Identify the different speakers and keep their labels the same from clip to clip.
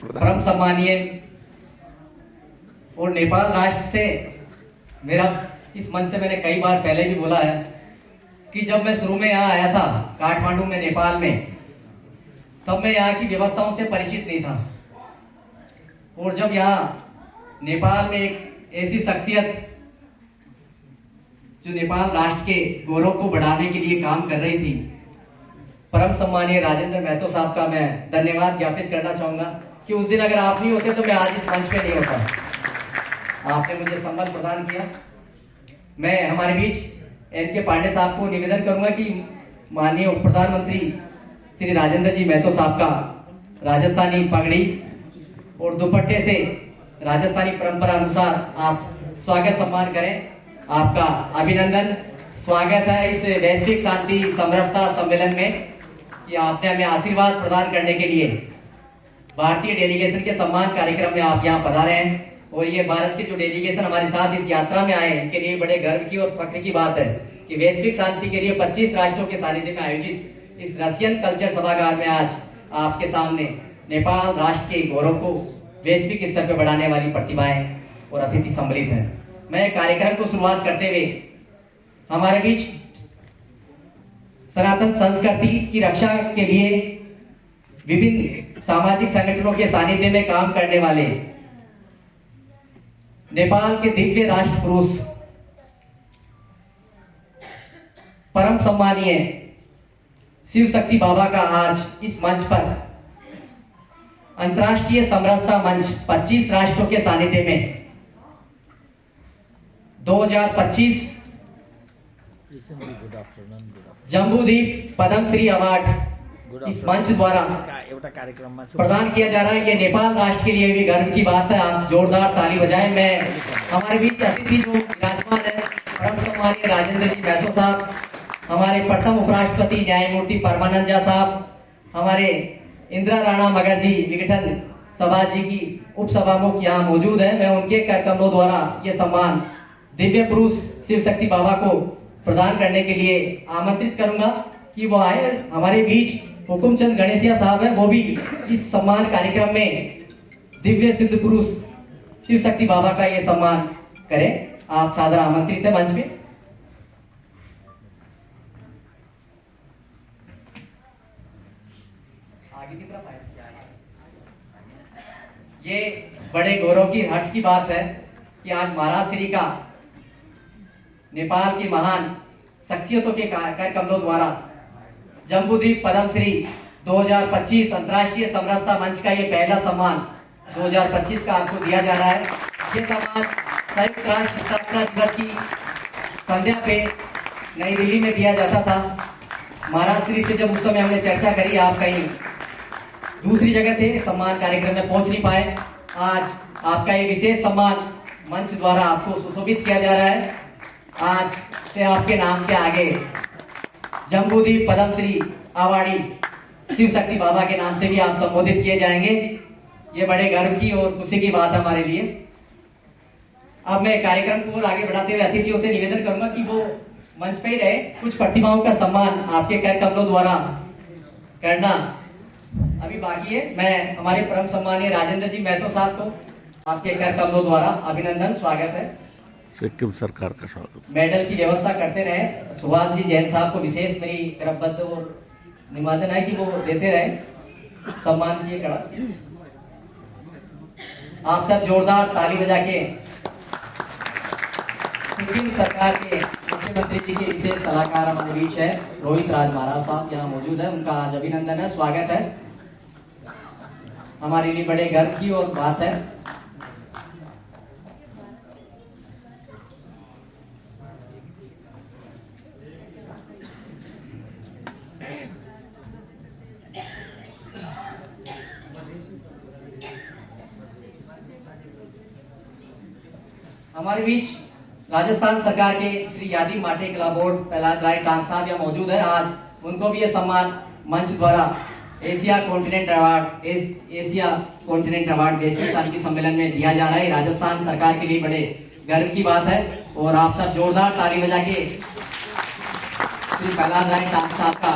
Speaker 1: परम सम्मानीय और नेपाल राष्ट्र से मेरा इस मंच से मैंने कई बार पहले भी बोला है कि जब मैं शुरू में यहाँ आया था काठमांडू में नेपाल में, तब मैं यहाँ की व्यवस्थाओं से परिचित नहीं था। और जब यहाँ नेपाल में एक ऐसी शख्सियत जो नेपाल राष्ट्र के गौरव को बढ़ाने के लिए काम कर रही थी, परम सम्मानीय राजेंद्र महतो साहब का मैं धन्यवाद ज्ञापित करना चाहूंगा कि उस दिन अगर आप नहीं होते तो मैं आज इस मंच पे नहीं होता। आपने मुझे सम्मान प्रदान किया। मैं हमारे बीच एन.के. पांडे साहब को निवेदन करूंगा कि माननीय उप प्रधानमंत्री श्री राजेंद्र जी महतो साहब का राजस्थानी पगड़ी और दुपट्टे से राजस्थानी परंपरा अनुसार आप स्वागत सम्मान करें। आपका अभिनंदन, स्वागत है इस वैश्विक शांति समरसता सम्मेलन में कि आपने हमें आशीर्वाद प्रदान करने के लिए भारतीय डेलीगेशन के सम्मान कार्यक्रम में आप यहाँ पधारे हैं। और ये भारत के जो डेलीगेशन हमारे साथ इस यात्रा में आए, इनके लिए बड़े गर्व की और फख्र की बात है कि वैश्विक शांति के लिए 25 राष्ट्रों के सानिध्य में आयोजित इस रशियन कल्चर सभागार में आज आपके सामने नेपाल राष्ट्र के गौरव को वैश्विक स्तर पर बढ़ाने वाली प्रतिभाएं और अतिथि सम्मिलित हैं। मैं कार्यक्रम को शुरुआत करते हुए हमारे बीच सनातन संस्कृति की रक्षा के लिए विभिन्न सामाजिक संगठनों के सानिध्य में काम करने वाले नेपाल के दिव्य राष्ट्र पुरुष परम सम्मानीय शिव शक्ति बाबा का आज इस मंच पर अंतर्राष्ट्रीय समरसता मंच 25 राष्ट्रों के सानिध्य में 2025 जम्बूद्वीप पद्मश्री अवार्ड इस मंच द्वारा प्रदान किया जा रहा है। ये नेपाल राष्ट्र के लिए भी गर्व की बात है। आप जोरदार ताली बजाएं। मैं हमारे बीच अतिथि जो विराजमान है परम सम्मानीय राजेंद्र जी महतो साहब, हमारे प्रथम उपराष्ट्रपति न्यायमूर्ति परमानंद झा साहब, हमारे इंदिरा राणा मगरजी विघटन सभा जी की उपसभामुख यहाँ मौजूद है। मैं उनके कार्यक्रमों द्वारा ये सम्मान दिव्य पुरुष शिव शक्ति बाबा को प्रदान करने के लिए आमंत्रित करूंगा कि वो आए। हमारे बीच हुकुमचंद गणेशिया साहब हैं, वो भी इस सम्मान कार्यक्रम में दिव्य सिद्ध पुरुष शिव शक्ति बाबा का ये सम्मान करें। आप सादर आमंत्रित है मंच पे। आगे की तरफ ये बड़े गौरव की हर्ष की बात है कि आज महाराज श्री का नेपाल की महान शख्सियतों के कार्यक्रमों द्वारा जम्बूद्वीप पद्मश्री 2025 अंतर्राष्ट्रीय समरसता मंच का ये पहला सम्मान 2025 का आपको दिया जा रहा है। ये सम्मान संयुक्त राष्ट्र स्थापना दिवस की संध्या पे नई दिल्ली में दिया जाता था। महाराज श्री से जब उस समय हमने चर्चा करी, आप कहीं दूसरी जगह थे, सम्मान कार्यक्रम में पहुंच नहीं पाए। आज आपका ये विशेष सम्मान मंच द्वारा आपको सुशोभित किया जा रहा है। आज से आपके नाम के आगे जम्बूद्वीप पद्मश्री अवार्डी शिव शक्ति बाबा के नाम से भी आप संबोधित किए जाएंगे। ये बड़े गर्व की और खुशी की बात है हमारे लिए। अब मैं कार्यक्रम को आगे बढ़ाते हुए अतिथियों से निवेदन करूंगा कि वो मंच पे ही रहे। कुछ प्रतिभाओं का सम्मान आपके कार्यक्रमों द्वारा करना अभी बाकी है। मैं हमारे परम सम्मानीय राजेंद्र जी महतो साहब को आपके कार्यक्रमों द्वारा अभिनंदन, स्वागत है।
Speaker 2: सिक्किम सरकार का स्वागत।
Speaker 1: मेडल की व्यवस्था करते रहे। सुभाष जी जैन साहब को विशेष मेरी करबद्ध और निवेदन है कि वो देते रहे सम्मान की कड़ा। आप सब जोरदार ताली बजा के सिक्किम सरकार के मुख्यमंत्री जी के विशेष सलाहकार हमारे बीच है रोहित राज महाराज साहब यहाँ मौजूद है। उनका आज अभिनंदन है, स्वागत है। हमारे लिए बड़े गर्व की और बात है। हमारे बीच राजस्थान सरकार के श्री यादी माटे कला बोर्ड प्रहलाद राय टांग साहब यहाँ मौजूद है। आज उनको भी ये सम्मान मंच द्वारा एशिया कॉन्टिनेंट अवार्ड वैश्विक शांति सम्मेलन में दिया जा रहा है। राजस्थान सरकार के लिए बड़े गर्व की बात है। और आप सब जोरदार ताली बजा के श्री प्रहलाद राय टांग साहब का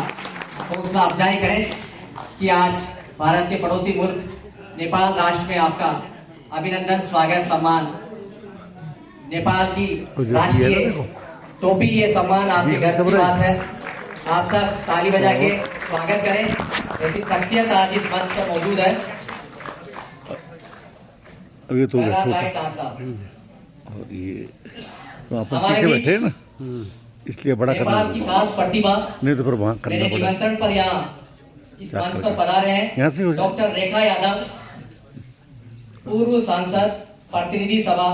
Speaker 1: हौसला अफजाई करें कि आज भारत के पड़ोसी मुल्क नेपाल राष्ट्र में आपका अभिनंदन, स्वागत, सम्मान। नेपाल की राष्ट्रीय टोपी, ये सम्मान आपके गर्व की बात है। आप सब ताली बजा के स्वागत करें। ऐसी शख्सियत आज इस मंच पर मौजूद है।
Speaker 2: अभी तो
Speaker 1: पहला
Speaker 2: छोटा
Speaker 1: लाइट आंसर।
Speaker 2: और ये तो आप
Speaker 1: हमारे
Speaker 2: पीछे
Speaker 1: बीच
Speaker 2: बैठे हैं ना, इसलिए बड़ा करना
Speaker 1: नेपाल की खास प्रतिभा
Speaker 2: नहीं तो फिर वहाँ करना
Speaker 1: मेरे
Speaker 2: पड़ेगा।
Speaker 1: निमंत्रण पर यहाँ इस
Speaker 2: क्या
Speaker 1: मंच पर
Speaker 2: करें?
Speaker 1: पधारे
Speaker 2: यहाँ से हो
Speaker 1: हैं
Speaker 2: जाए।
Speaker 1: डॉक्टर रेखा यादव, पूर्व सांसद, प्रतिनिधि सभा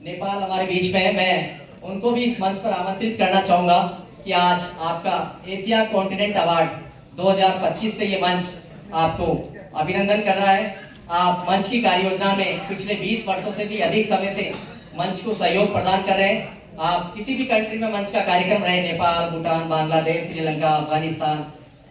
Speaker 1: नेपाल हमारे बीच में है। मैं उनको भी इस मंच पर आमंत्रित करना चाहूंगा कि आज आपका एशिया कॉन्टिनेंट अवार्ड 2025 से ये मंच आपको अभिनंदन कर रहा है। आप मंच की कार्य योजना में पिछले 20 वर्षों से भी अधिक समय से मंच को सहयोग प्रदान कर रहे हैं। आप किसी भी कंट्री में मंच का कार्यक्रम रहे, नेपाल, भूटान, बांग्लादेश, श्रीलंका, अफगानिस्तान,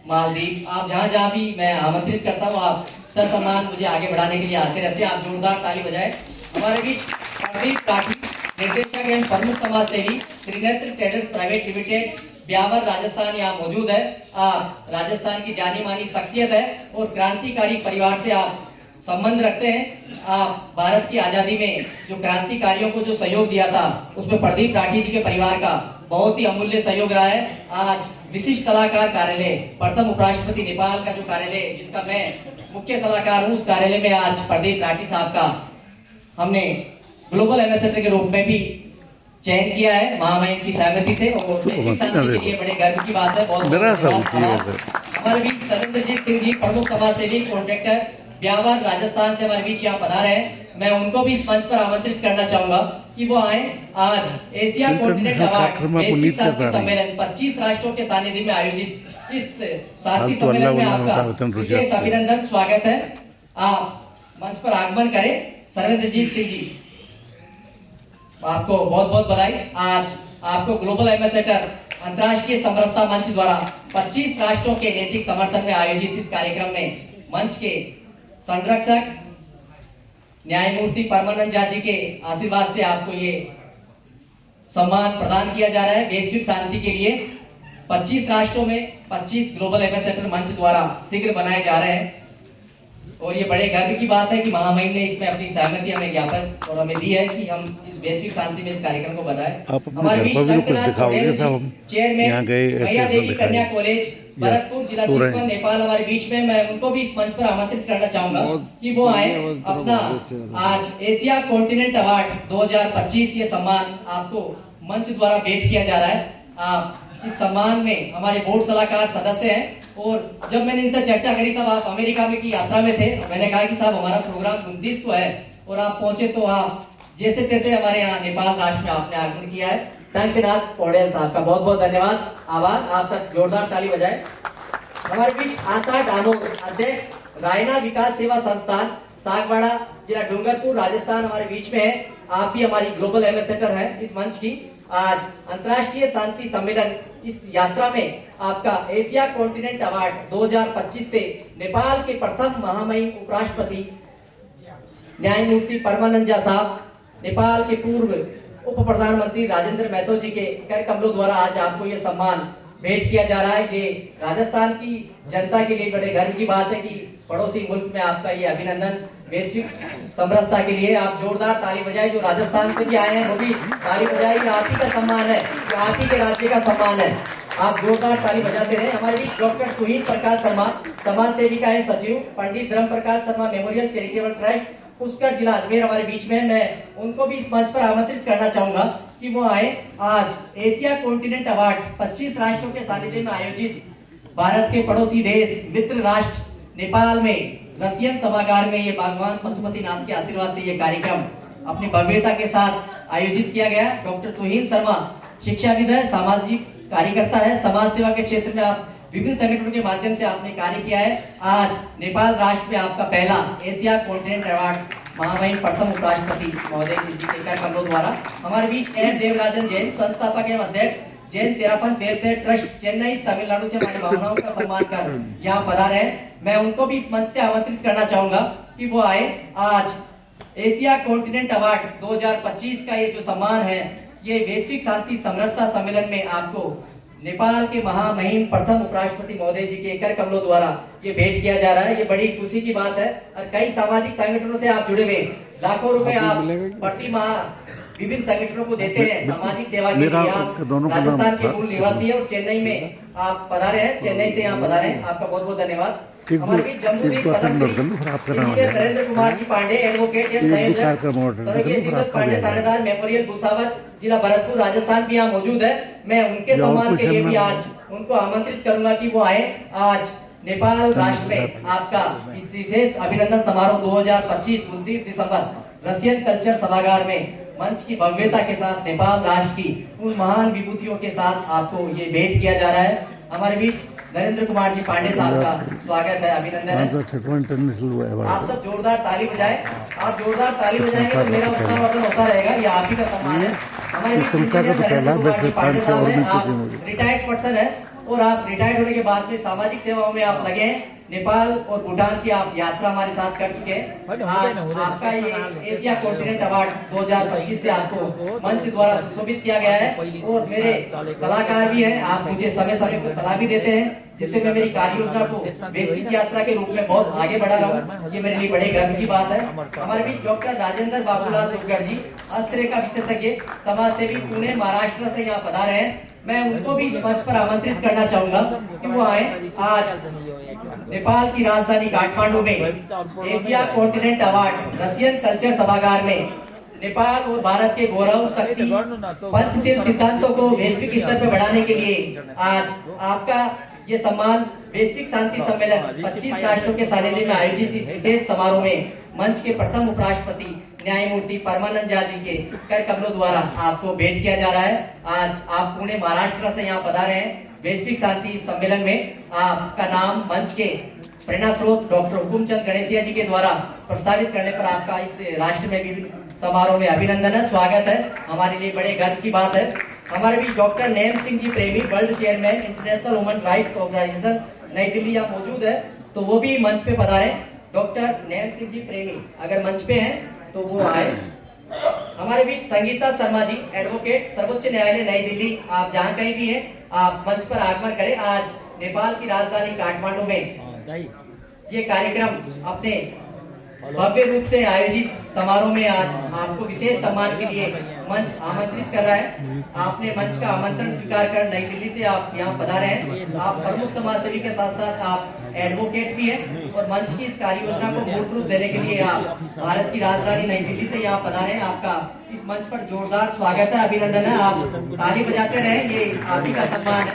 Speaker 1: मालदीव, आप जहां जहां भी मैं आमंत्रित करता हूं, आप ससम्मान मुझे आगे बढ़ाने के लिए आते रहते हैं। आप जोरदार ताली बजाएं। हमारे बीच प्रदीप काठी, निर्देशक एवं प्रमुख समाज सेवी, Trinetra traders private limited, Beawar, Rajasthan, यहाँ मौजूद है। आप राजस्थान की जानी मानी शख्सियत है और क्रांतिकारी परिवार से आप संबंध रखते हैं। आप भारत की आजादी में जो क्रांतिकारियों को जो सहयोग दिया था, उसमें प्रदीप राठी जी के परिवार का बहुत ही अमूल्य सहयोग रहा है। आज विशिष्ट सलाहकार कार्यालय, प्रथम उपराष्ट्रपति नेपाल का जो कार्यालय, जिसका मैं मुख्य सलाहकार हूँ, उस कार्यालय में आज प्रदीप राठी साहब का हमने ग्लोबल एम्बेसडर के रूप में भी चयन किया है, महामहिम की सहमति से। और वैश्विक शांति के लिए बड़े गर्व की बात है। बहुत हमारे बीच सरेंद्रजीत सिंह जी, प्रमुख समाज सेवी, कॉन्ट्रैक्टर, ब्यावर, राजस्थान से हमारे बीच यहाँ पधारे हैं। मैं उनको भी इस मंच पर आमंत्रित करना चाहूंगा कि वो आए। आज एशिया कॉन्टिनेंट अवार्ड वैश्विक शांति सम्मेलन 25 राष्ट्रों के सानिध्य में आयोजित इस शांति सम्मेलन में आपका विशेष अभिनंदन, स्वागत है। आप मंच पर आगमन करें। सर्वेंद्रजीत सिंह जी, आपको बहुत बहुत बधाई। आज आपको ग्लोबल एम्बेसडर अंतर्राष्ट्रीय समरसता मंच द्वारा 25 राष्ट्रों के नैतिक समर्थन में आयोजित इस कार्यक्रम में मंच के संरक्षक न्यायमूर्ति परमानंद झा जी के आशीर्वाद से आपको ये सम्मान प्रदान किया जा रहा है। वैश्विक शांति के लिए 25 राष्ट्रों में 25 ग्लोबल एम्बेसडर मंच द्वारा शीघ्र बनाए जा रहे हैं और ये बड़े गर्व की बात है कि महामहिम ने इसमें अपनी सहमति हमें ज्ञापन और हमें दी है कि हम इस वैश्विक शांति में इस कार्यक्रम को बनाए। हमारे बीच चेयरमैन मैया देवी कन्या कॉलेज भरतपुर, जिला चितवन, नेपाल हमारे बीच में। मैं उनको भी इस मंच पर आमंत्रित करना चाहूंगा कि वो आए। अपना आज एशिया कॉन्टिनेंट अवार्ड 2025 ये सम्मान आपको मंच द्वारा भेंट किया जा रहा है। आप इस सम्मान में हमारे बोर्ड सलाहकार सदस्य हैं और जब मैंने इनसे चर्चा करी तब आप अमेरिका में की यात्रा में थे। मैंने कहा कि साहब हमारा प्रोग्राम 29 को है और आप पहुंचे तो आप जैसे तैसे हमारे यहाँ नेपाल राष्ट्र में आपने आगमन किया है। धन्यवाद पौडेल साहब का, बहुत बहुत धन्यवाद, आभार। आप सब जोरदार ताली बजाएं। हमारे बीच आशा डानोर, अध्यक्ष रायना विकास सेवा संस्थान, सागवाड़ा, जिला डूंगरपुर, राजस्थान हमारे बीच में है। आप भी हमारी ग्लोबल एम्बेसडर हैं इस मंच की। आज अंतर्राष्ट्रीय शांति सम्मेलन इस यात्रा में आपका एशिया कॉन्टिनेंट अवार्ड 2025 से नेपाल के प्रथम महामहिम उपराष्ट्रपति न्यायमूर्ति परमानंद झा साहब, नेपाल के पूर्व उप प्रधानमंत्री राजेंद्र महतो जी के कर कमलों द्वारा आज आपको ये सम्मान भेंट किया जा रहा है। ये राजस्थान की जनता के लिए बड़े गर्व की बात है कि पड़ोसी मुल्क में आपका ये अभिनंदन वैश्विक समरसता के लिए। आप जोरदार ताली बजाएं। जो राजस्थान से भी आए हैं वो भी ताली बजाएं। ये आप ही का सम्मान है, ये आप ही के राज्य का सम्मान है। आप जोरदार ताली बजाते रहे। हमारे बीच डॉक्टर तुहिन प्रकाश शर्मा, समाज सेविका एवं सचिव, Pandit Dharm Prakash Sharma memorial charitable trust, Pushkar, जिला अजमेर हमारे बीच में। मैं उनको भी इस मंच पर आमंत्रित करना चाहूंगा कि वो आए। आज एशिया कॉन्टिनेंट अवार्ड 25 राष्ट्रों के सानिध्य में आयोजित भारत के पड़ोसी देश मित्र राष्ट्र नेपाल में रसियन सभागार में ये भगवान पशुपतिनाथ के आशीर्वाद से ये कार्यक्रम अपनी भव्यता के साथ आयोजित किया गया। डॉक्टर तुहिन शर्मा शिक्षाविद है, सामाजिक कार्यकर्ता है, समाज सेवा के क्षेत्र में आप विभिन्न संगठनों के माध्यम से आपने कार्य किया है। आज नेपाल राष्ट्र में आपका पहला एशिया कॉन्टिनेंट अवार्ड महामहिम प्रथम उपराष्ट्रपति महोदय जी के कर कमलों द्वारा। हमारे बीच एन देवराजन जैन, संस्थापक एवं अध्यक्ष जैन तेरापंथ वेलफेयर ट्रस्ट, चेन्नई, तमिलनाडु से हमारी भावनाओं का सम्मान कर यहाँ पधारे हैं। मैं उनको भी इस मंच से आमंत्रित करना चाहूंगा कि वो आए। आज एशिया कॉन्टिनेंट अवार्ड 2025 का ये जो सम्मान है, ये वैश्विक शांति समरसता सम्मेलन में आपको नेपाल के महामहिम प्रथम उपराष्ट्रपति महोदय जी के कर कमलों द्वारा ये भेंट किया जा रहा है। ये बड़ी खुशी की बात है और कई सामाजिक संगठनों से आप जुड़े हुए हैं। लाखों रुपए आप प्रति माह विभिन्न संगठनों को देते हैं सामाजिक सेवा के लिए। आप राजस्थान के मूल निवासी है और चेन्नई में आप पधारे हैं। चेन्नई से यहाँ पधारे हैं, आपका बहुत बहुत धन्यवाद। हमारे बीच जम्बूदीप नरेंद्र कुमार जी पांडे, एडवोकेट एवं संयोजक स्वर्गीय श्रीमत पांडे थानेदार मेमोरियल भूसावत, जिला भरतपुर, राजस्थान भी यहाँ मौजूद है। मैं उनके सम्मान के लिए भी आज उनको आमंत्रित करूंगा कि वो आए। आज नेपाल राष्ट्र में आपका इस विशेष अभिनंदन समारोह 2025 29 दिसंबर रशियन कल्चर सभागार में मंच की भव्यता के साथ नेपाल राष्ट्र की उन महान विभूतियों के साथ आपको ये भेंट किया जा रहा है। हमारे बीच नरेंद्र कुमार जी पांडे साहब का स्वागत है, अभिनंदन है। आप सब जोरदार ताली बजाएं। आप जोरदार ताली बजाएंगे तो मेरा उत्साहवर्धन होता रहेगा। ये आप ही का सम्मान है। हमारे बीच नरेंद्र कुमार जी पांडे साहब हैं। आप रिटायर्ड पर्सन है और आप रिटायर्ड होने के बाद में सामाजिक सेवाओं में आप लगे हैं। नेपाल और भूटान की आप यात्रा हमारे साथ कर चुके हैं। आज आपका ये एशिया कॉन्टिनेंट अवार्ड 2025 से आपको मंच द्वारा सुशोभित किया गया है और मेरे सलाहकार भी हैं। आप मुझे समय समय पर सलाह भी देते हैं जिससे मैं मेरी कार्य योजना को वैश्विक यात्रा के रूप में बहुत आगे बढ़ा रहा हूँ। ये मेरे लिए बड़े गर्व की बात है। हमारे बीच डॉक्टर राजेंद्र बाबूलाल दुर्गढ़ जी, हस्तरेखा विशेषज्ञ, समाज सेवी, पुणे महाराष्ट्र से यहाँ पधारे हैं। मैं उनको भी इस मंच पर आमंत्रित करना चाहूंगा कि वो आए। आज नेपाल की राजधानी काठमांडू में Asia continent award Russian culture सभागार में नेपाल और भारत के गौरव, शक्ति, पंचशील सिद्धांतों को वैश्विक स्तर पर बढ़ाने के लिए आज आपका ये सम्मान वैश्विक शांति सम्मेलन 25 राष्ट्रों के सानिध्य में आयोजित इस विशेष समारोह में मंच के प्रथम उपराष्ट्रपति न्यायमूर्ति परमानंद झा जी के कर कमलों द्वारा आपको भेंट किया जा रहा है। आज आप पुणे महाराष्ट्र से यहाँ पधारे हैं। वैश्विक शांति सम्मेलन में आपका नाम मंच के प्रेरणा स्रोत डॉक्टर हुकुमचंद गणेशिया जी के द्वारा प्रस्तावित करने पर आपका इस राष्ट्र में भी समारोह में अभिनंदन है, स्वागत है। हमारे लिए बड़े गर्व की बात है। हमारे बीच doctor Nem Singh ji Premi, world chairman international human rights organisation, New Delhi यहाँ मौजूद है, तो वो भी मंच पे पधारे। डॉक्टर नेम सिंह जी प्रेमी अगर मंच पे हैं तो वो आए। हमारे बीच संगीता शर्मा जी, एडवोकेट, सर्वोच्च न्यायालय नई दिल्ली, आप जहाँ कहीं भी हैं आप मंच पर आगमन करें। आज नेपाल की राजधानी काठमांडू में ये कार्यक्रम अपने भव्य रूप से आयोजित समारोह में आज आपको विशेष सम्मान के लिए मंच आमंत्रित कर रहा है। आपने मंच का आमंत्रण स्वीकार कर नई दिल्ली से आप यहाँ पधारे हैं। आप प्रमुख समाज सेवी के साथ साथ आप एडवोकेट भी हैं और मंच की इस कार्य योजना को मूर्त रूप देने के लिए आप भारत की राजधानी नई दिल्ली से यहाँ पधारे हैं। आपका इस मंच पर जोरदार स्वागत है, अभिनंदन है। आप ताली बजाते रहे, ये आप ही का सम्मान है।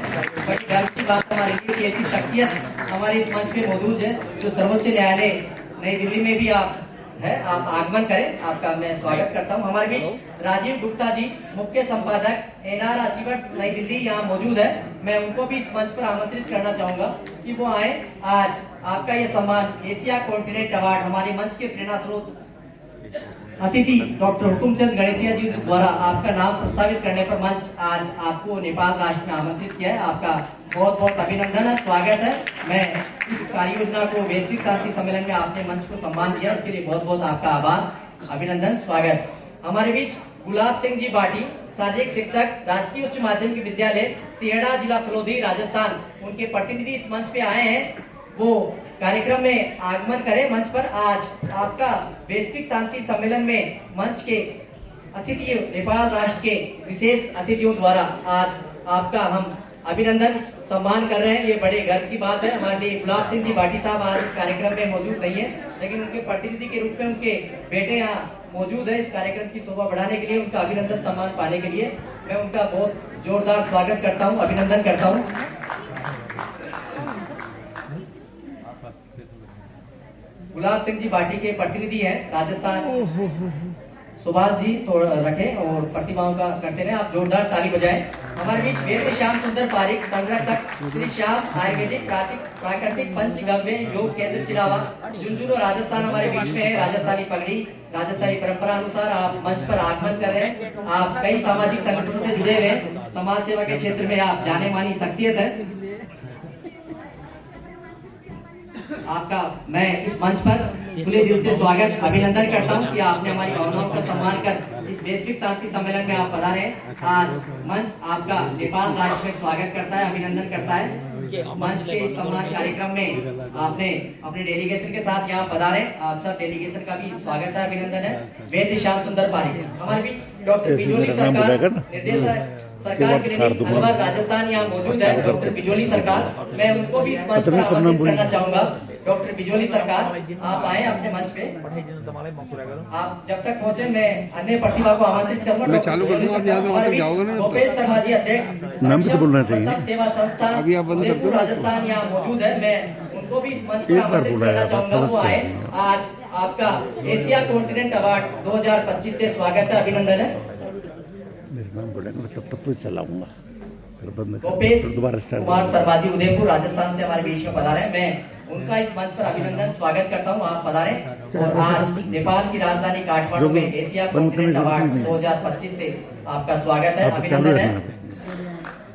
Speaker 1: बड़ी गर्व की बात हमारे लिए कि ऐसी शख्सियत हमारे इस मंच पे मौजूद है जो सर्वोच्च न्यायालय नई दिल्ली में भी आप है। आप आगमन करें, आपका मैं स्वागत करता हूं। हमारे बीच राजीव गुप्ता जी, मुख्य संपादक एनआर अचीवर्स नई दिल्ली, यहाँ मौजूद है। मैं उनको भी इस मंच पर आमंत्रित करना चाहूंगा कि वो आए। आज आपका ये सम्मान एशिया कॉन्टिनेंट अवार्ड हमारे मंच के प्रेरणा स्रोत अतिथि डॉक्टर हुकुमचंद गणेशिया जी द्वारा आपका नाम प्रस्तावित करने पर मंच आज आपको नेपाल राष्ट्र में आमंत्रित किया है। आपका बहुत बहुत अभिनंदन है, स्वागत है। मैं इस कार्य योजना को वैश्विक शांति सम्मेलन में आपने मंच को सम्मान दिया, इसके लिए बहुत बहुत आपका आभार, अभिनंदन, स्वागत। हमारे बीच गुलाब सिंह जी बाटी, शारीरिक शिक्षक, राजकीय उच्च माध्यमिक विद्यालय सिहड़ा, जिला फलोदी, राजस्थान, उनके प्रतिनिधि इस मंच पे आए हैं। वो कार्यक्रम में आगमन करें मंच पर। आज आपका वैश्विक शांति सम्मेलन में मंच के अतिथि नेपाल राष्ट्र के विशेष अतिथियों द्वारा आज आपका हम अभिनंदन सम्मान कर रहे हैं। ये बड़े गर्व की बात है हमारे लिए। गुलाब सिंह जी बाटी साहब आज इस कार्यक्रम में मौजूद नहीं है, लेकिन उनके प्रतिनिधि के रूप में उनके बेटे यहाँ मौजूद है। इस कार्यक्रम की शोभा बढ़ाने के लिए, उनका अभिनंदन सम्मान पाने के लिए मैं उनका बहुत जोरदार स्वागत करता हूँ, अभिनंदन करता हूँ। गुलाब सिंह जी बाटी के प्रतिनिधि हैं राजस्थान, सुभाष जी तो रखें और प्रतिभाओं का करते रहे। आप जोरदार ताली बजाएं। हमारे बीच वेद श्याम सुंदर पारिक, संरक्षक श्री श्याम आयुर्वेदिक प्राकृतिक पंचगव्य योग केंद्र चिड़ावा, झुंझुनू, राजस्थान हमारे बीच में है। राजस्थानी पगड़ी, राजस्थानी परंपरा अनुसार आप मंच पर आगमन कर रहे हैं। आप कई सामाजिक संगठनों से जुड़े हुए, समाज सेवा के क्षेत्र में आप जाने मानी शख्सियत है। आपका मैं इस मंच पर खुले दिल से स्वागत अभिनंदन करता हूं कि आपने हमारी भावनाओं का सम्मान कर इस वैश्विक शांति सम्मेलन में आप पधारे हैं। आज मंच आपका नेपाल राष्ट्र में स्वागत करता है, अभिनंदन करता है। मंच के इस सम्मान कार्यक्रम में आपने अपने डेलीगेशन के साथ यहाँ पधारे। आप सब डेलीगेशन का भी स्वागत है, अभिनंदन है। वेद श्याम सुंदर पारी हमारे बीच डॉक्टर बिजोली सरकार निर्देशक सरकार के लिए अलवर राजस्थान यहाँ मौजूद है। डॉक्टर बिजोली सरकार, मैं उनको भी इस मंच पर आमंत्रित करना चाहूंगा। डॉक्टर बिजोली सरकार, आप आए अपने मंच पे। आप जब तक पहुंचे मैं अन्य प्रतिभा को आमंत्रित करूंगा।
Speaker 3: चालू कर दूंगा, आप यहाँ से वहाँ तक जाओगे ना।
Speaker 1: भूपेश शर्मा जी, अध्यक्ष
Speaker 2: नाम भी तो बोलना चाहिए।
Speaker 1: सेवा संस्था
Speaker 3: अभी आप बंद कर दो।
Speaker 1: राजस्थान यहाँ मौजूद है। मैं उनको भी इस मंच पर आमंत्रित करना चाहूंगा। वो आए। आज आपका एशिया कॉन्टिनेंट अवार्ड 2025 से स्वागत है, अभिनंदन है।
Speaker 2: मेरे नाम बोलेंगे तब तक तो चलाऊंगा, फिर बंद
Speaker 1: भूपेश
Speaker 2: कर दोबारा स्टार्ट।
Speaker 1: कुमार शर्मा जी उदयपुर राजस्थान से हमारे बीच में पधारे। मैं उनका इस मंच पर अभिनंदन स्वागत करता हूं। आप पधारे और आज नेपाल की राजधानी काठमांडू में एशिया कॉन्टिनेंट अवार्ड 2025 से आपका स्वागत है, अभिनंदन है।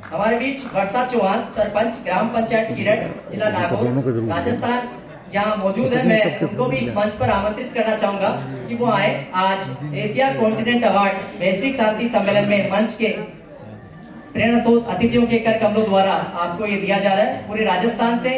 Speaker 1: हमारे बीच वर्षा चौहान, सरपंच ग्राम पंचायत गिरट, जिला नागौर, राजस्थान यहाँ मौजूद है। मैं उनको भी इस मंच पर आमंत्रित करना चाहूंगा कि वो आए। आज एशिया कॉन्टिनेंट अवार्ड वैश्विक शांति सम्मेलन में मंच के प्रेरणा स्रोत अतिथियों के कर कमलों द्वारा आपको ये दिया जा रहा है। पूरे राजस्थान से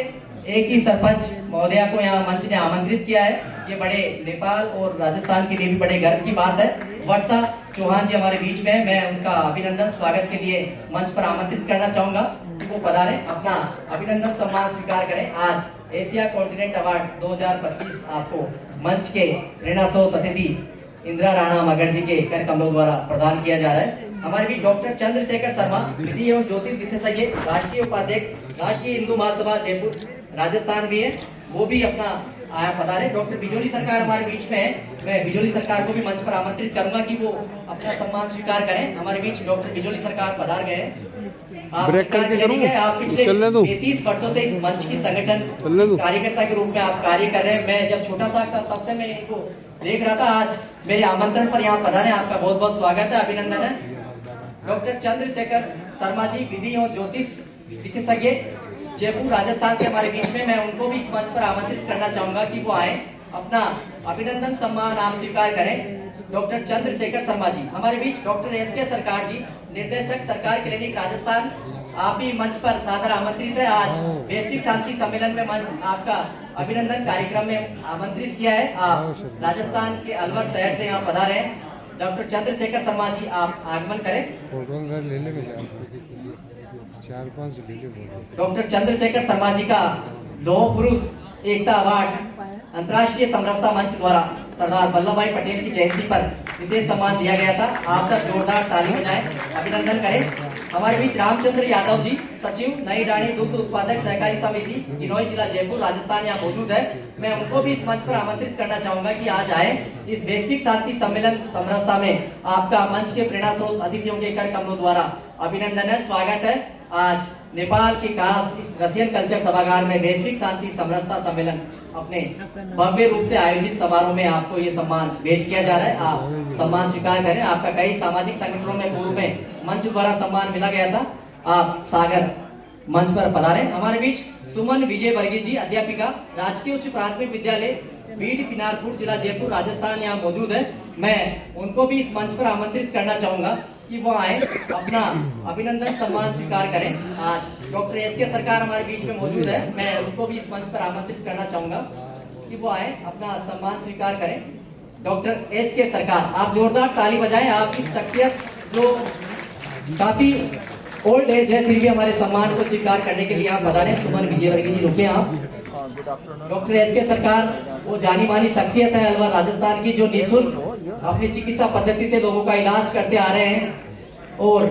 Speaker 1: एक ही सरपंच महोदया को यहाँ मंच ने आमंत्रित किया है। ये बड़े नेपाल और राजस्थान के लिए भी बड़े गर्व की बात है। वर्षा चौहान जी हमारे बीच में, मैं उनका अभिनंदन स्वागत के लिए मंच पर आमंत्रित करना चाहूंगा कि वो पधारे, अपना अभिनंदन सम्मान स्वीकार करें। आज एशिया कॉन्टिनेंट अवार्ड 2025 आपको मंच के प्रेरणा स्रोत अतिथि इंदिरा राणा मगर जी के कर कमलों द्वारा प्रदान किया जा रहा है। हमारे भी डॉक्टर चंद्रशेखर शर्मा, विधि एवं ज्योतिष विशेषज्ञ, राष्ट्रीय उपाध्यक्ष, राष्ट्रीय हिंदू महासभा जयपुर राजस्थान भी है, वो भी अपना आया पधारे। डॉक्टर बिजोली सरकार हमारे बीच में है। मैं बिजोली सरकार को भी मंच पर आमंत्रित करूंगा कि वो अपना सम्मान स्वीकार करें। हमारे बीच डॉक्टर बिजोली सरकार पधार गए हैं। आप
Speaker 3: ब्रेक करके करूं?
Speaker 1: आप पिछले
Speaker 3: चलने दो।
Speaker 1: 33 वर्षों से इस मंच की संगठन कार्यकर्ता के रूप में आप कार्य कर रहे हैं। मैं जब छोटा सा था तब से मैं इनको देख रहा था। आज मेरे आमंत्रण पर यहाँ पधारे, आपका बहुत बहुत स्वागत है, अभिनंदन है। डॉक्टर चंद्रशेखर शर्मा जी, विधि और ज्योतिष विशेषज्ञ, जयपुर राजस्थान के हमारे बीच में, मैं उनको भी इस मंच पर आमंत्रित करना चाहूंगा कि वो आए, अपना अभिनंदन सम्मान आप स्वीकार करें। डॉक्टर चंद्रशेखर शर्मा जी हमारे बीच। डॉक्टर एसके सरकार जी, निर्देशक सरकार क्लिनिक राजस्थान, आप भी मंच पर सादर आमंत्रित है। आज वैश्विक शांति सम्मेलन में मंच आपका अभिनंदन कार्यक्रम में आमंत्रित किया है। आप राजस्थान के अलवर शहर से यहाँ पधारे हैं। डॉक्टर चंद्रशेखर शर्मा जी, आप आगमन करें। डॉक्टर चंद्रशेखर शर्मा जी का लौह पुरुष एकता अवार्ड अंतर्राष्ट्रीय समरसता मंच द्वारा सरदार वल्लभ भाई पटेल की जयंती पर विशेष सम्मान दिया गया था। आप सब जोरदार ताली बजाएं, अभिनंदन करें। हमारे बीच रामचंद्र यादव जी, सचिव, नई डाणी दुग्ध उत्पादक सहकारी समिति, गिनोई, जिला जयपुर राजस्थान यहाँ मौजूद है। मैं उनको भी इस मंच पर आमंत्रित करना चाहूंगा कि आज आए। इस वैश्विक शांति सम्मेलन समरसता में आपका मंच के प्रेरणा स्रोत अतिथियों के कर कमलों द्वारा अभिनंदन है, स्वागत है। आज नेपाल के कास इस रशियन कल्चर सभागार में वैश्विक शांति समरसता सम्मेलन अपने भव्य रूप से आयोजित समारोह में आपको ये सम्मान भेंट किया जा रहा है। आप सम्मान स्वीकार करें। आपका कई सामाजिक संगठनों में पूर्व में मंच द्वारा सम्मान मिला गया था। आप सागर मंच पर पधारे। हमारे बीच सुमन विजय वर्गीय जी, अध्यापिका, राजकीय उच्च प्राथमिक विद्यालय, बीड, पिनारपुर, जिला जयपुर राजस्थान यहाँ मौजूद है। मैं उनको भी इस मंच पर आमंत्रित करना चाहूंगा कि वो आए, अपना अभिनंदन सम्मान स्वीकार करें। आज डॉक्टर एसके सरकार हमारे बीच में मौजूद है। मैं उनको भी इस मंच पर आमंत्रित करना चाहूंगा कि वो आए, अपना सम्मान स्वीकार करें। डॉक्टर एसके सरकार, आप जोरदार ताली बजाएं। आपकी शख्सियत जो काफी ओल्ड एज है, फिर भी हमारे सम्मान को स्वीकार करने के लिए आप पधारे। सुमन विजयवर्गीय जी, रुके आप। डॉक्टर एसके सरकार वो जानी मानी शख्सियत है अलवर राजस्थान की, जो निःशुल्क अपनी चिकित्सा पद्धति से लोगों का इलाज करते आ रहे हैं। और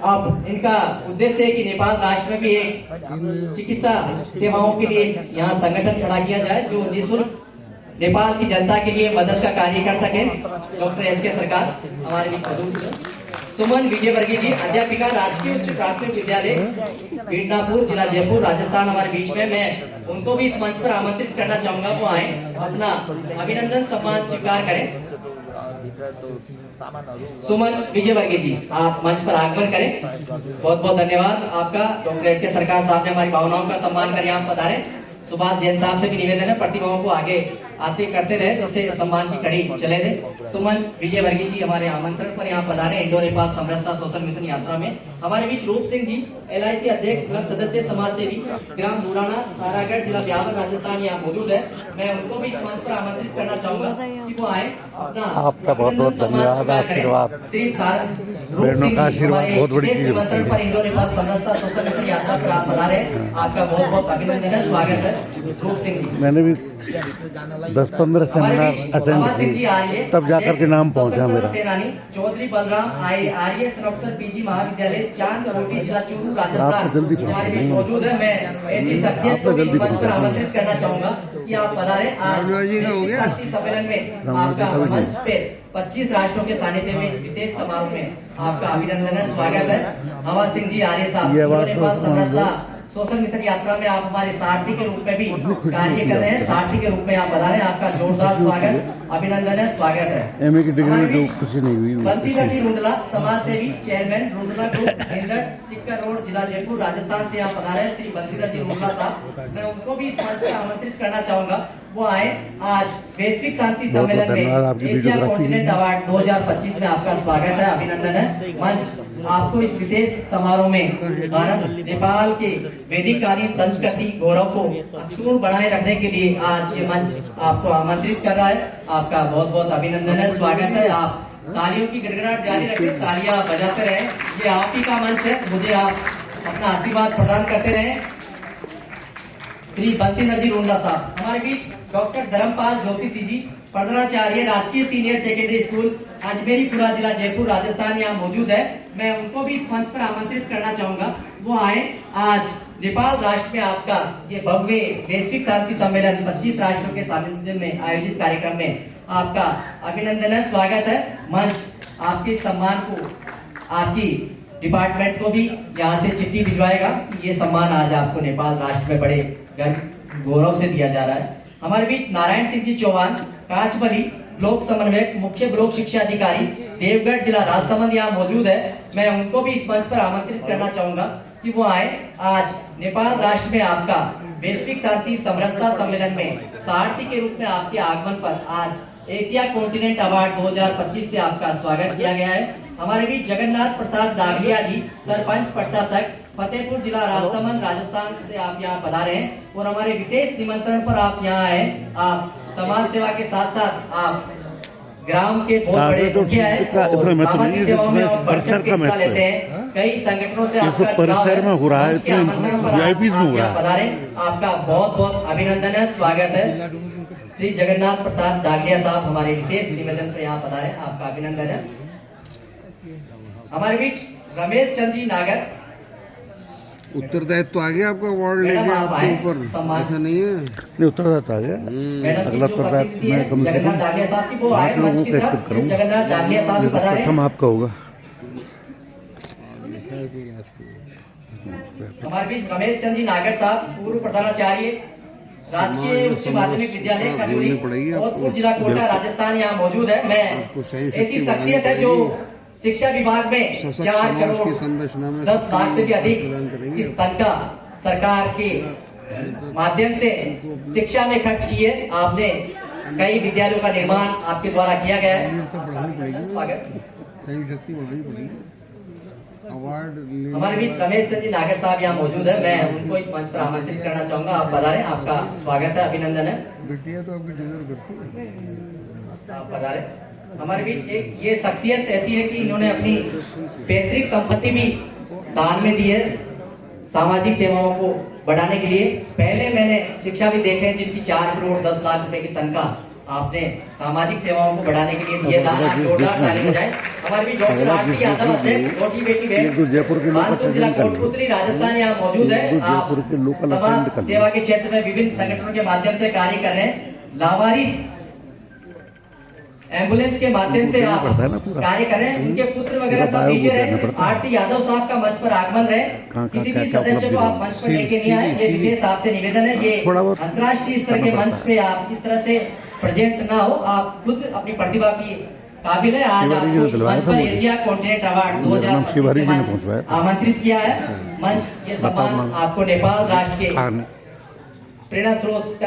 Speaker 1: अब इनका उद्देश्य है कि नेपाल राष्ट्र में भी एक चिकित्सा सेवाओं के लिए यहाँ संगठन खड़ा किया जाए जो निःशुल्क नेपाल की जनता के लिए मदद का कार्य कर सके। डॉक्टर एसके सरकार हमारे बीच मौजूद है। सुमन विजयवर्गीय जी, अध्यापिका, राजकीय उच्च प्राथमिक विद्यालय, बीडनापुर, जिला जयपुर राजस्थान हमारे बीच में। मैं उनको भी इस मंच पर आमंत्रित करना चाहूंगा, वो आए, अपना अभिनंदन सम्मान स्वीकार करें। सुमन विजयवर्गीय जी, आप मंच पर आगमन करें। बहुत बहुत धन्यवाद आपका। डॉक्टर एसके सरकार साहब ने हमारी भावनाओं का सम्मान कर यहाँ पधारे। सुभाष जैन साहब से भी निवेदन है प्रतिभाओं को आगे आते करते रहे, जिससे सम्मान की कड़ी चले रहे। सुमन विजय वर्गीय जी हमारे आमंत्रण पर यहाँ पधारे इंडो नेपाल समरसता सोशल मिशन यात्रा में। हमारे बीच रूप सिंह जी LIC अध्यक्ष क्लब सदस्य समाज सेवी ग्राम बुराना तारागढ़ जिला ब्यावर राजस्थान यहाँ मौजूद है। मैं उनको भी इस मंच पर आमंत्रित करना चाहूंगा कि वो आए अपना
Speaker 2: आपका बहुत बहुत धन्यवाद, आशीर्वाद।
Speaker 1: श्री
Speaker 2: बहनों का आशीर्वाद बहुत बड़ी चीज होती
Speaker 1: निमंत्रण पर इंडो नेपाल समरसता सोशल मिशन यात्रा पर आप पधारे, आपका बहुत बहुत अभिनंदन है, स्वागत है रूप सिंह जी।
Speaker 2: मैंने भी 10-15 सेमिनार अटेंड किए, तब जाकर के नाम पहुंचा मेरा।
Speaker 1: सेनानी Chaudhary Balram IRS doctor PG महाविद्यालय चांद कोटी जिला चूरू राजस्थान
Speaker 2: आपको जल्दी
Speaker 1: हमारे बीच मौजूद है। मैं ऐसी शख्सियत को इस मंच पर आमंत्रित करना चाहूंगा कि आप पधारे। आज शांति सम्मेलन में आपका मंच पे 25 राष्ट्रों के सानिध्य में इस विशेष समारोह में आपका अभिनंदन है, स्वागत है। हवा सिंह जी आर्य साहब नेपाल समरसता सोशल मिशन यात्रा में आप हमारे सारथी के रूप में भी कार्य कर रहे हैं, सारथी के रूप में आप बता रहे हैं, आपका जोरदार स्वागत, अभिनंदन है, स्वागत है।
Speaker 2: MA की डिग्री में कुछ नहीं हुई।
Speaker 1: बंसीधर जी रुंडला समाज सेवी चेयरमैन रुंडला ग्रुप हिंदर सिक्कर रोड जिला जयपुर राजस्थान से आप बता रहे हैं श्री बंसीधर जी रुंडला साहब, मैं उनको भी इस मंच पर आमंत्रित करना चाहूंगा वो आए। आज वैश्विक शांति सम्मेलन में एशिया कॉन्टिनेंट अवार्ड 2025 में आपका स्वागत है, अभिनंदन है। मंच आपको इस विशेष समारोह में भारत नेपाल के वैदिककालीन संस्कृति गौरव को अक्षुण्ण बनाए रखने के लिए आज ये मंच आपको आमंत्रित कर रहा है, आपका बहुत बहुत अभिनंदन है, स्वागत है। आप तालियों की गड़गड़ाहट जारी रखें, तालियां बजाते रहें, ये आप ही का मंच है, मुझे आप अपना आशीर्वाद प्रदान करते रहें। श्री बंसीधर जी रुंडला साहब हमारे बीच डॉक्टर धर्मपाल ज्योतिषी जी प्रधानाचार्य राजकीय सीनियर सेकेंडरी स्कूल अजमेरीपुरा जिला जयपुर राजस्थान यहाँ मौजूद है, मैं उनको भी इस मंच पर आमंत्रित करना चाहूंगा वो आए। आज नेपाल राष्ट्र में आपका ये भव्य वैश्विक शांति सम्मेलन 25 राष्ट्रों के सानिध्य में आयोजित कार्यक्रम में आपका अभिनंदन है, स्वागत है। मंच आपके सम्मान को आपकी डिपार्टमेंट को भी यहाँ से चिट्ठी भिजवाएगा, ये सम्मान आज आपको नेपाल राष्ट्र में बड़े गर्व गौरव से दिया जा रहा है। हमारे बीच नारायण सिंह जी चौहान काचबली ब्लॉक समन्वयक मुख्य ब्लॉक शिक्षा अधिकारी देवगढ़ जिला राजसमंद यहाँ मौजूद है, मैं उनको भी इस मंच पर आमंत्रित करना चाहूंगा कि वो आए। आज नेपाल राष्ट्र में आपका वैश्विक शांति समरसता सम्मेलन में सारथी के रूप में आपके आगमन पर आज एशिया कॉन्टिनेंट अवार्ड 2025 से आपका स्वागत किया गया है। हमारे बीच जगन्नाथ प्रसाद दागलिया जी सरपंच प्रशासक फतेहपुर जिला राजसमंद राजस्थान से आप यहाँ पधारे हैं और हमारे विशेष निमंत्रण पर आप यहाँ आए। आप समाज सेवा के साथ साथ आप ग्राम के बहुत बड़े मुखिया हैं और सामाजिक सेवाओं में आप बढ़-चढ़ के हिस्सा लेते हैं। कई संगठनों से आपका
Speaker 2: परिसर में हो रहा है, VIP में हो रहा है,
Speaker 1: पधारे, आपका बहुत बहुत अभिनंदन है, स्वागत है। श्री जगन्नाथ प्रसाद दागलिया साहब हमारे विशेष निवेदन पर यहाँ पधारे, आपका अभिनंदन है। हमारे बीच रमेश चंद्र जी नागर
Speaker 3: उत्तरदायित्व तो आ गया आपका अवार्ड लेके आपके ऊपर, ऐसा नहीं है?
Speaker 2: नहीं, उत्तरदायित्व आ गया। अगला उत्तरदायित्व मैं कम से कम आप लोगों को एक्सपेक्ट करूँगा, प्रथम आपका होगा।
Speaker 1: हमारे बीच रमेश चंद्र जी नागर साहब पूर्व प्रधानाचार्य राजकीय उच्च माध्यमिक विद्यालय खजूरी जोधपुर जिला कोटा राजस्थान यहाँ मौजूद है। मैं ऐसी शख्सियत है जो शिक्षा विभाग में 4 करोड़ 10 लाख से भी अधिक इस तनख्वाह सरकार के माध्यम से शिक्षा में खर्च की है। आपने कई विद्यालयों का निर्माण आपके द्वारा किया गया है, स्वागत। हमारे बीच रमेश चंद्र जी नागर साहब यहाँ मौजूद है, मैं उनको इस मंच पर आमंत्रित करना चाहूंगा, आप पधारें, आपका स्वागत है, अभिनंदन है, आप पधारें। हमारे बीच एक ये शख्सियत ऐसी है कि इन्होंने अपनी पैतृक संपत्ति भी दान में दी है सामाजिक सेवाओं को बढ़ाने के लिए। पहले मैंने शिक्षा भी देखे हैं जिनकी 4 करोड़ 10 लाख रुपए की तनख्वाह आपने सामाजिक सेवाओं को बढ़ाने के लिए दिए दान, आप जोरदार ताली बजाएं। हमारे बीच डॉक्टर आरसी यादव अध्यक्ष छोटी बेटी बहन कानपुर जिला कोटपुतली राजस्थान यहाँ मौजूद है। आप समाज सेवा के क्षेत्र में विभिन्न संगठनों के माध्यम से कार्य कर रहे हैं। लावारिस एम्बुलेंस के माध्यम से आप कार्य कर रहे हैं, उनके पुत्र वगैरह सब नीचे रहे। आरसी यादव साहब का मंच पर आगमन रहे, किसी भी सदस्य को आप मंच पर लेके नहीं आए, ये विशेष आपसे निवेदन है। ये अंतर्राष्ट्रीय स्तर के मंच पे आप इस तरह से प्रेजेंट ना हो, आप खुद अपनी प्रतिभा की काबिल है। आज आपको इस मंच पर एशिया कॉन्टिनेंट अवार्ड 2025 आमंत्रित किया है। मंच ये सम्मान आपको नेपाल राष्ट्र के प्रेरणा स्रोत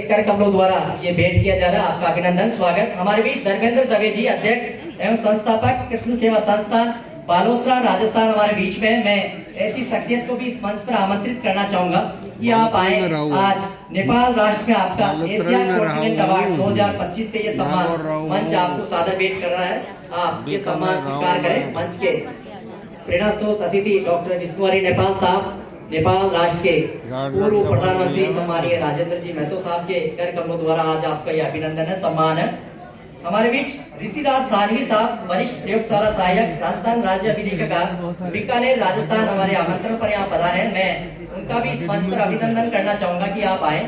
Speaker 1: कर कमलों द्वारा ये भेंट किया जा रहा है। आपका अभिनंदन, स्वागत। हमारे बीच धर्मेंद्र दवे जी, अध्यक्ष एवं संस्थापक कृष्ण सेवा संस्थान बालोतरा राजस्थान हमारे बीच में। मैं ऐसी शख्सियत को भी इस मंच पर आमंत्रित करना चाहूंगा कि आप आए। आज नेपाल राष्ट्र में आपका एशिया कॉन्टिनेंट अवार्ड 2025 से ये सम्मान मंच आपको सादर भेंट कर रहा है। आप ये सम्मान स्वीकार करें। मंच के प्रेरणा स्रोत अतिथि डॉक्टर विष्णुहरी नेपाल साहब, नेपाल राष्ट्र के पूर्व प्रधानमंत्री सम्मानीय राजेंद्र जी महतो साहब के कर कमलों द्वारा आज आपका यह अभिनंदन है, सम्मान है। हमारे बीच ऋषिराज धानवी साहब, वरिष्ठ प्रयोगशाला सहायक, राजस्थान राज्य अभिलेखागार बीकानेर राजस्थान, हमारे आमंत्रण पर यहाँ पधारे हैं। मैं उनका भी इस मंच पर अभिनंदन करना चाहूंगा कि आप आए।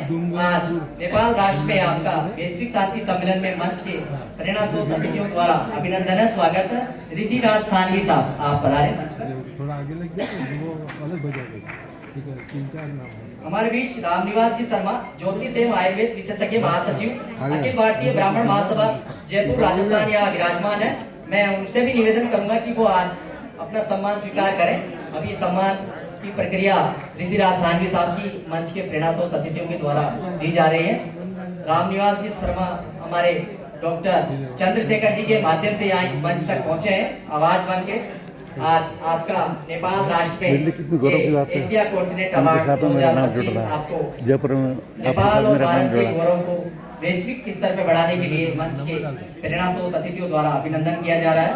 Speaker 1: आज नेपाल राष्ट्र में आपका वैश्विक शांति सम्मेलन में मंच के प्रेरणा स्रोत अतिथियों द्वारा अभिनंदन है, स्वागत है। ऋषिराज धानवी साहब, आप पधारे मंच पर।
Speaker 3: थोड़ा आगे लग जाए वो अलग हो जाएगा। ठीक है, 3-4 नाम।
Speaker 1: हमारे बीच रामनिवास जी शर्मा, ज्योतिष एवं आयुर्वेद विशेषज्ञ महासचिव, अखिल भारतीय ब्राह्मण महासभा जयपुर राजस्थान यहाँ विराजमान है। मैं उनसे भी निवेदन करूंगा कि वो आज अपना सम्मान स्वीकार करें। अभी सम्मान की प्रक्रिया ऋषिराज धानवी साहब की मंच के प्रेरणा स्रोत अतिथियों के द्वारा दी जा रही है। रामनिवास जी शर्मा हमारे डॉक्टर चंद्रशेखर जी के माध्यम से यहाँ इस मंच तक पहुंचे हैं, आवाज बन के। आज आपका नेपाल राष्ट्र में एशिया कॉन्टिनेंट अवार्ड 2025 आपको
Speaker 2: जयपुर में
Speaker 1: नेपाल और भारत के गौरव को वैश्विक स्तर पर बढ़ाने के लिए मंच के प्रेरणा स्रोत अतिथियों द्वारा अभिनंदन किया जा रहा है।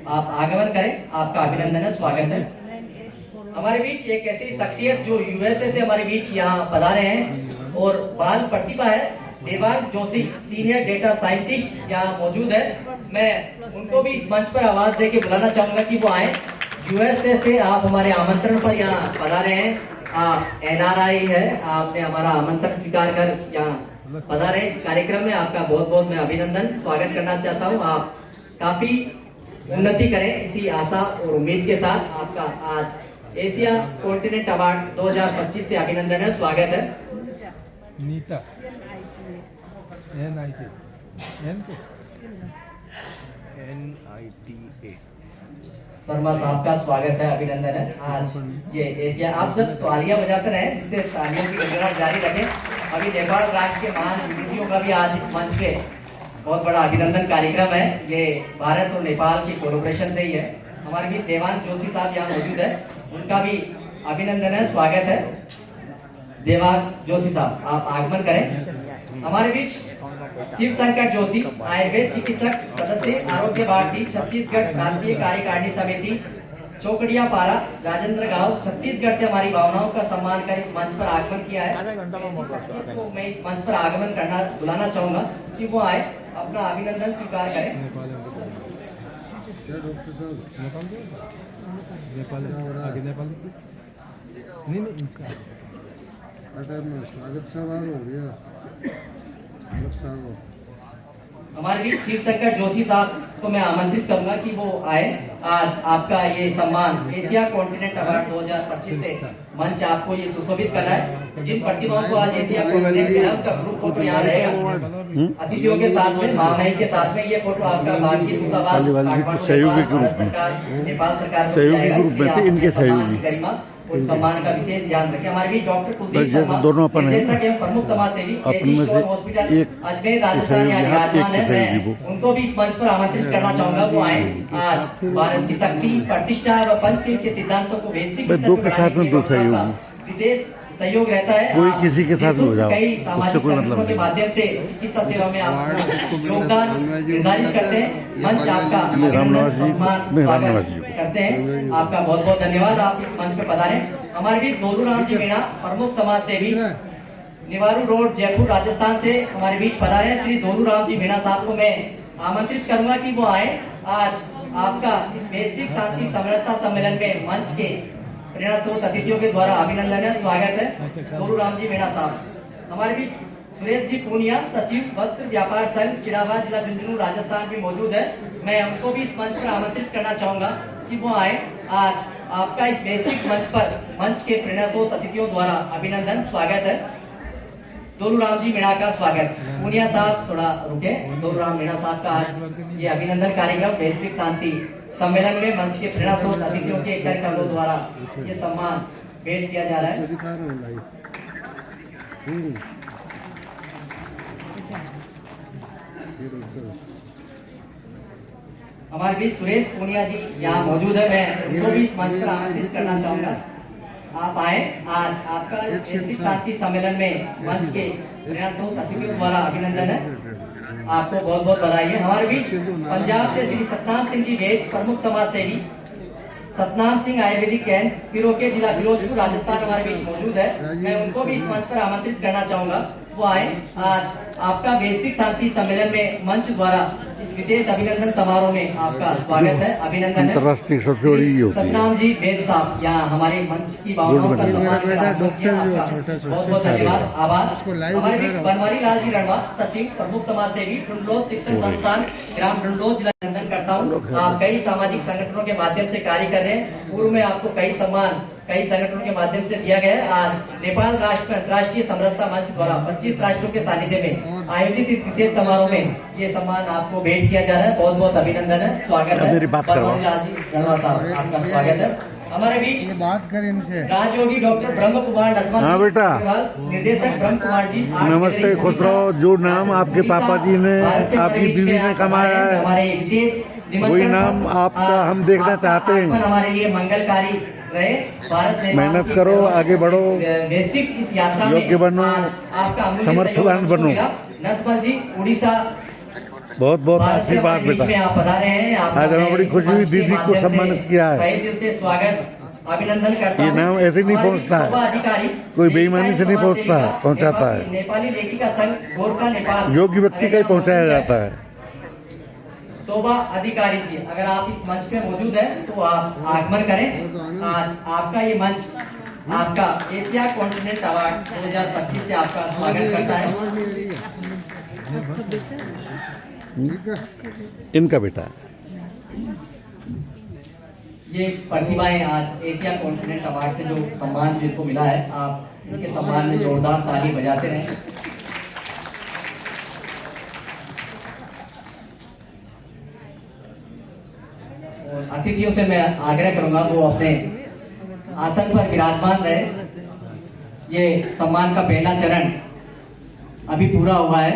Speaker 1: आप आगमन करें, आपका अभिनंदन है, स्वागत है। हमारे बीच एक ऐसी शख्सियत जो यूएसए से हमारे बीच यहाँ पधारे हैं और बाल प्रतिभा है, Devang Joshi, senior data scientist यहाँ मौजूद है। मैं उनको भी इस मंच पर आवाज देके बुलाना चाहूंगा कि वो आए। यूएसए से आप हमारे आमंत्रण पर यहाँ पधारे हैं। आप एनआरआई है, आपने हमारा आमंत्रण स्वीकार कर यहाँ पधारे इस कार्यक्रम में। आपका बहुत बहुत मैं अभिनंदन, स्वागत करना चाहता हूँ। आप काफी उन्नति करें इसी आशा और उम्मीद के साथ। आपका आज एशिया कॉन्टिनेंट अवार्ड 2025 से अभिनंदन है, स्वागत है।
Speaker 3: नीता
Speaker 1: शर्मा साहब का स्वागत है, अभिनंदन है। आज ये एशिया, आप सब तालियां बजाते रहे जिससे तालियों की गड़गड़ाहट जारी रखें। अभी नेपाल राष्ट्र के महान विभूतियों का भी आज इस मंच पे बहुत बड़ा अभिनंदन कार्यक्रम है। ये भारत और नेपाल की कोलैबोरेशन से ही है। हमारे बीच देवांग जोशी साहब यहाँ मौजूद है, उनका भी अभिनंदन है, स्वागत है। देवांग जोशी साहब, आप आगमन करें। हमारे बीच शिव शंकर जोशी, आयुर्वेद चिकित्सक, सदस्य आरोग्य भारती छत्तीसगढ़ प्रांतीय कार्यकारिणी समिति, चौकड़िया पारा, राजेंद्र गांव, छत्तीसगढ़ से हमारी भावनाओं का सम्मान कर इस मंच पर आगमन किया है। तो मैं इस मंच पर आगमन करना बुलाना चाहूंगा कि वो आए, अपना अभिनंदन स्वीकार करें।
Speaker 3: स्वागत समारोह हो गया।
Speaker 1: हमारे बीच शिव शंकर जोशी साहब को मैं आमंत्रित करूंगा कि वो आए। आज आपका ये सम्मान एशिया कॉन्टिनेंट अवार्ड 2025 से मंच आपको ये सुशोभित कर रहा है। जिन प्रतिभाओं को आज एशिया कॉन्टिनेंट मिला उनका ग्रुप फोटो यहाँ रहेगा अतिथियों के साथ में, भावनाई के साथ में। ये फोटो आपका भारतीय दूतावास, भारत सरकार, नेपाल सरकार में इनके सहयोगी उस सम्मान का विशेष ध्यान रखें। हमारे भी डॉक्टर कुलदीप शर्मा, निदेशक एवं प्रमुख समाज सेवी, हॉस्पिटल अजमेर राजस्थान यहाँ विराजमान है। मैं उनको भी इस मंच पर आमंत्रित करना चाहूंगा, वो आए। आज भारत की शक्ति, प्रतिष्ठा व पंचशील के सिद्धांतों को वैश्विक स्तर पर बढ़ाने के विशेष सहयोग रहता है।
Speaker 2: कोई किसी के साथ हो जाओ,
Speaker 1: कई सामाजिक संगठनों के माध्यम से चिकित्सा सेवा में आप योगदान निर्धारित करते हैं। मंच आपका अभिनंदन, सम्मान, स्वागत करते हैं। आपका बहुत बहुत धन्यवाद, आप इस मंच पर पधारे। हमारे बीच दोलूराम जी मीणा, प्रमुख समाज सेवी, निवारू रोड, जयपुर राजस्थान से हमारे बीच पधारे हैं। श्री दोलूराम जी मीणा साहब को मैं आमंत्रित करूंगा कि वो आए। आज आपका इस वैश्विक शांति समरसता सम्मेलन में मंच के प्रेरणा स्रोत अतिथियों के द्वारा अभिनंदन है, स्वागत है। दोलूराम जी मीणा साहब। हमारे बीच सुरेश जी पूनिया, सचिव वस्त्र व्यापार संघ, चिड़ावा, जिला झुंझुनू, राजस्थान भी मौजूद है। मैं उनको भी इस मंच पर आमंत्रित करना चाहूंगा कि वो आए। आज आपका इस वैश्विक मंच पर मंच के प्रेरणा स्रोत अतिथियों द्वारा अभिनंदन, स्वागत है। दोलूराम जी मीणा का स्वागत। पूनिया साहब थोड़ा रुके। दोलूराम मीणा साहब का आज ये अभिनंदन कार्यक्रम वैश्विक शांति सम्मेलन में मंच के प्रेरणा स्रोत अतिथियों के कर कमलों द्वारा ये सम्मान भेंट किया जा रहा है। हमारे बीच सुरेश पूनिया जी यहाँ मौजूद है, मैं उनको भी इस मंच पर आमंत्रित करना चाहूंगा। आप आए, आज आपका वैश्विक शांति सम्मेलन में मंच के अतिथियों द्वारा अभिनंदन है, आपको बहुत बहुत बधाई है। हमारे बीच पंजाब से श्री सतनाम सिंह जी वेद, प्रमुख समाज सेवी सतनाम सिंह आयुर्वेदिक कैंप फिरोके, जिला फिरोजपुर, राजस्थान हमारे बीच मौजूद है, मैं उनको भी इस मंच पर आमंत्रित करना चाहूंगा, वो आए। आज आपका वैश्विक शांति सम्मेलन में मंच द्वारा इस विशेष अभिनंदन समारोह में आपका स्वागत है, अभिनंदन है।
Speaker 2: अंतर्राष्ट्रीय सबसे बड़ी ये होती है।
Speaker 1: सतनाम जी वेद साहब यहाँ हमारे मंच की भावनाओं का सम्मान किया, आपका बहुत बहुत धन्यवाद, आभार। हमारे बीच बनवारी लाल जी रणवा, सचिव, प्रमुख समाज सेवी, डुंडलोत शिक्षण संस्थान, ग्राम डुंडलोत, जिला अभिनंदन करता हूँ। आप कई सामाजिक संगठनों के माध्यम से कार्य कर रहे हैं, पूर्व में आपको कई सम्मान कई संगठनों के माध्यम से दिया गया है। आज नेपाल राष्ट्र अंतर्राष्ट्रीय समरसता मंच द्वारा 25 राष्ट्रों के सानिध्य में आयोजित इस विशेष समारोह में ये सम्मान आपको भेंट किया जा रहा है, बहुत बहुत अभिनंदन है, स्वागत है। बनवारी लाल जी रणवा साहब, आपका स्वागत है। हमारे बीच
Speaker 2: बात करें इनसे
Speaker 1: राजयोगी डॉक्टर ब्रह्म कुमार नथवा,
Speaker 2: हाँ बेटा,
Speaker 1: निर्देशक ब्रह्म कुमार जी,
Speaker 2: नमस्ते, खुश रहो। जो नाम आपके पापा जी ने, आपकी बीवी ने कमाया है,
Speaker 1: हमारे विशेष
Speaker 2: वही नाम आपका हम देखना चाहते हैं।
Speaker 1: हमारे लिए मंगलकारी रहे, भारत
Speaker 2: मेहनत करो, आगे बढ़ो,
Speaker 1: वैश्विक इस यात्रा में
Speaker 2: योग्य बनो,
Speaker 1: आपका
Speaker 2: समर्थवान बनो।
Speaker 1: नथपल जी उड़ीसा
Speaker 2: बहुत बहुत आशीर्वाद बेटा।
Speaker 1: आप पधारे हैं,
Speaker 2: आज हमें बड़ी खुशी हुई, दीदी को सम्मानित किया है।
Speaker 1: तहे दिल से स्वागत, अभिनंदन करता
Speaker 2: ये नाम ऐसे नहीं पहुंचता है, कोई बेईमानी से नहीं पहुंचाता है।
Speaker 1: नेपाली लेखिका संघ गोरखा नेपाल,
Speaker 2: योग्य व्यक्ति का ही पहुंचाया जाता है।
Speaker 1: शोभा अधिकारी जी, अगर आप इस मंच पे मौजूद हैं तो आप आगमन करें। आज आपका ये मंच आपका एशिया कॉन्टिनेंट अवार्ड 2025 से आपका स्वागत करता है।
Speaker 2: इनका बेटा
Speaker 1: ये प्रतिभाएं आज एशिया कॉन्टिनेंट अवार्ड से जो सम्मान जिनको मिला है, आप इनके सम्मान में जोरदार ताली बजाते रहें। और अतिथियों से मैं आग्रह करूंगा वो अपने आसन पर विराजमान रहे। ये सम्मान का पहला चरण अभी पूरा हुआ है,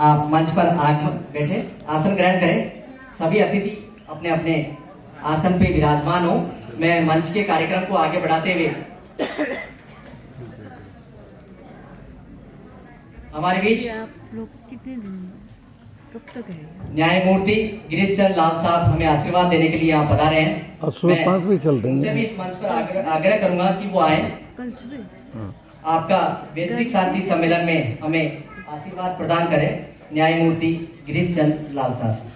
Speaker 1: आप मंच पर आगमन बैठे, आसन ग्रहण करें। सभी अतिथि अपने अपने आसन पे विराजमान हो। मैं मंच के कार्यक्रम को आगे बढ़ाते हुए हमारे बीच
Speaker 4: आप लोग कितने दिन कब तक है?
Speaker 1: न्यायमूर्ति गिरीश चंद्र लाल साहब हमें आशीर्वाद देने के लिए यहाँ पधारे हैं।
Speaker 2: अब सुबह 5 बजे चल देंगे।
Speaker 1: उनसे भी इस मंच पर आग्रह करूंगा कि वो आए,
Speaker 4: कल सुबह
Speaker 1: आपका वैश्विक शांति सम्मेलन में हमें आशीर्वाद प्रदान करें। न्यायमूर्ति गिरीश चंद्र लाल साहब।